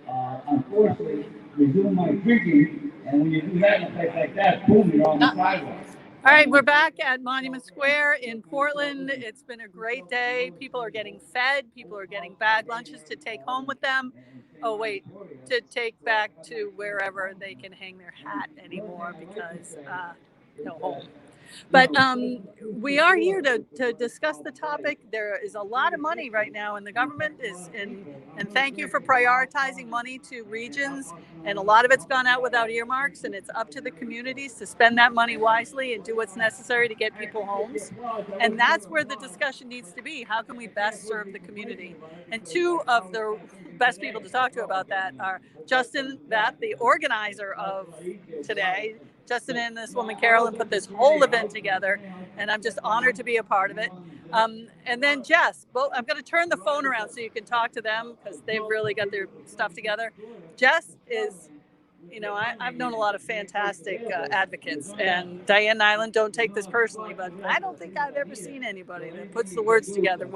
unfortunately, resume my drinking, and when you do that in a place like that, boom, you're on the sidewalk. All right, we're back at Monument Square in Portland. It's been a great day. People are getting fed. People are getting bag lunches to take home with them. Oh, wait, to take back to wherever they can hang their hat anymore because no home. But we are here to discuss the topic. There is a lot of money right now in the government, and thank you for prioritizing money to regions. And a lot of it's gone out without earmarks, and it's up to the communities to spend that money wisely and do what's necessary to get people homes. And that's where the discussion needs to be. How can we best serve the community? And two of the best people to talk to about that are Justin Vatt, the organizer of today. Justin and this woman, Carolyn, put this whole event together, and I'm just honored to be a part of it. And then Jess, I'm going to turn the phone around so you can talk to them because they've really got their stuff together. Jess is, I've known a lot of fantastic advocates, and Diane Nyland, don't take this personally, but I don't think I've ever seen anybody that puts the words together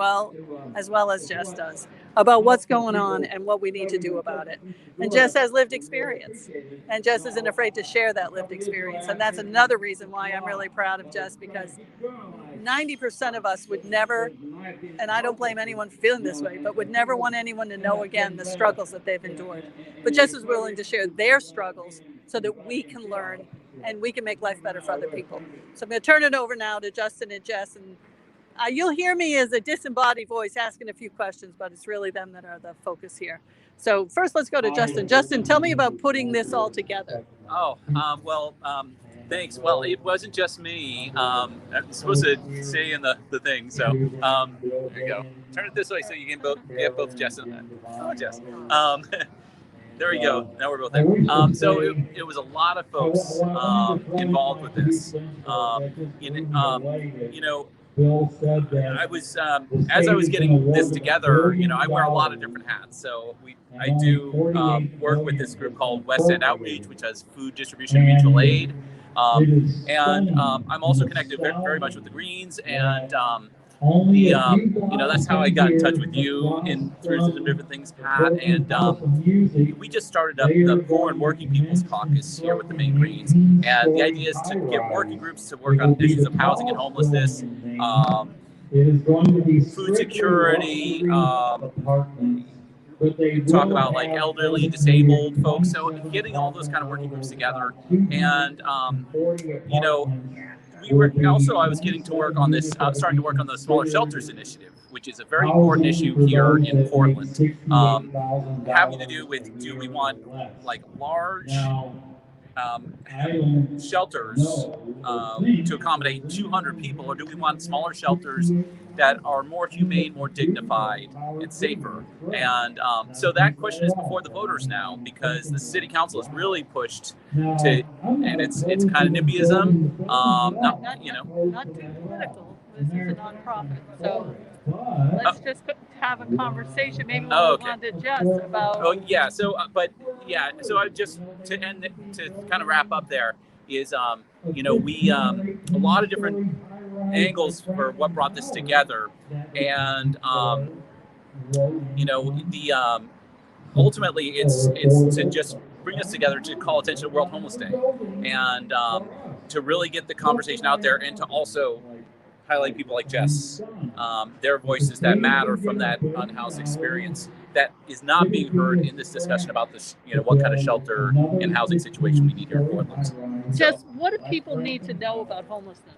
as well as Jess does, about what's going on and what we need to do about it. And Jess has lived experience, and Jess isn't afraid to share that lived experience. And that's another reason why I'm really proud of Jess, because 90% of us would never, and I don't blame anyone for feeling this way, but would never want anyone to know again the struggles that they've endured. But Jess is willing to share their struggles so that we can learn and we can make life better for other people. So I'm going to turn it over now to Justin and Jess, and you'll hear me as a disembodied voice asking a few questions, but it's really them that are the focus here. So first, let's go to Justin. Justin, tell me about putting this all together. Thanks. Well, it wasn't just me. I'm supposed to say in the thing. So there you go. Turn it this way so you can get both Jess and that. Oh, Jess. There we go. Now we're both there. So it was a lot of folks involved with this. I was as I was getting this together, I wear a lot of different hats. So I do work with this group called West End Outreach, which has food distribution and mutual aid. And I'm also connected very much with the Greens, and that's how I got in touch with you through some different things, Pat. And we just started up the Poor and Working People's Caucus here with the Maine Greens, and the idea is to get working groups to work on issues of housing and homelessness, food security. We talk about like elderly, disabled folks. So getting all those kind of working groups together, and I was getting to work on this, starting to work on the Smaller Shelters Initiative, which is a very important issue here in Portland, having to do with, do we want like large shelters to accommodate 200 people, or do we want smaller shelters that are more humane, more dignified, and safer? And so that question is before the voters now, because the city council has really pushed to, and it's kind of NIMBYism, not too political. This is a nonprofit, so let's just have a conversation. Maybe we'll move on to Jess about. Oh yeah. So I just to kind of wrap up there is we a lot of different angles for what brought this together, and ultimately it's to just bring us together to call attention to World Homeless Day, and to really get the conversation out there, and to also highlight people like Jess, their voices that matter from that unhoused experience that is not being heard in this discussion about this, what kind of shelter and housing situation we need here in Portland. Jess, what do people need to know about homelessness?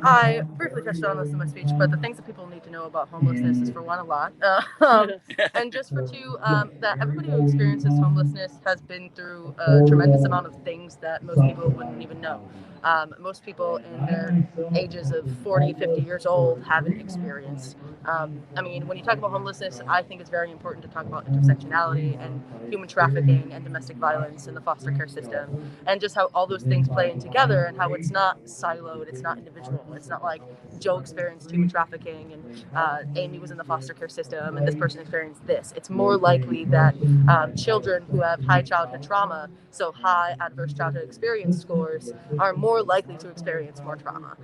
I briefly touched on this in my speech, but the things that people need to know about homelessness is, for one, a lot. And just for two, that everybody who experiences homelessness has been through a tremendous amount of things that most people wouldn't even know. Most people in their ages of 40, 50 years old haven't experienced. When you talk about homelessness, I think it's very important to talk about intersectionality and human trafficking and domestic violence in the foster care system, and just how all those things play in together, and how it's not siloed, it's not not individual. It's not like Joe experienced human trafficking and Amy was in the foster care system and this person experienced this. It's more likely that children who have high childhood trauma, so high adverse childhood experience scores, are more likely to experience more trauma.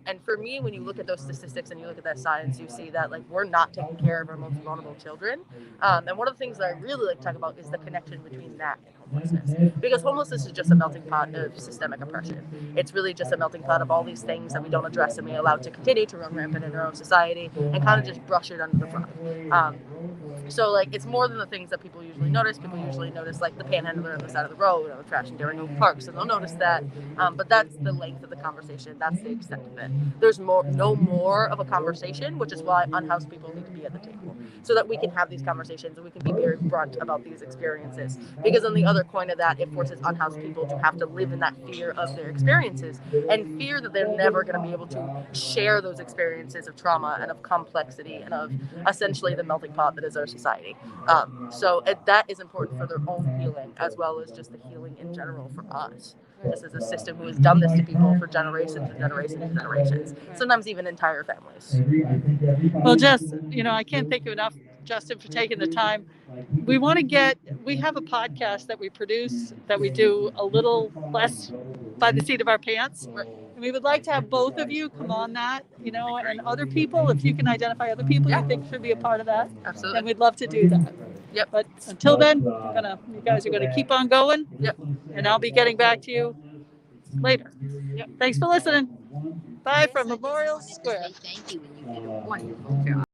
And for me, when you look at those statistics and you look at that science, you see that like we're not taking care of our most vulnerable children. And one of the things that I really like to talk about is the connection between that and homelessness, because homelessness is just a melting pot of systemic oppression. It's really just a melting pot of all these things that we don't address and we allow to continue to run rampant in our own society and kind of just brush it under the rug. So like it's more than the things that people usually notice. People usually notice like the panhandler on the side of the road or the trash and during parks, and they'll notice that. But that's the length of the conversation. That's the extent of it. There's no more of a conversation, which is why unhoused people need to be at the table, so that we can have these conversations and we can be very blunt about these experiences. Because on the other coin of that, it forces unhoused people to have to live in that fear of their experiences and fear that they're never going to be able to share those experiences of trauma and of complexity and of essentially the melting pot that is our society. So that is important for their own healing as well as just the healing in general for us. This is a system who has done this to people for generations and generations and generations, sometimes even entire families. Well, Jess, I can't thank you enough, Justin, for taking the time. We have a podcast that we produce that we do a little less by the seat of our pants. And we would like to have both of you come on that, and other people, if you can identify other people you think should be a part of that. Absolutely. And we'd love to do that. Yep. But until then, you guys are gonna keep on going. Yep. And I'll be getting back to you later. Yep. Thanks for listening. Bye from Memorial Square. Thank you, and you did a wonderful job.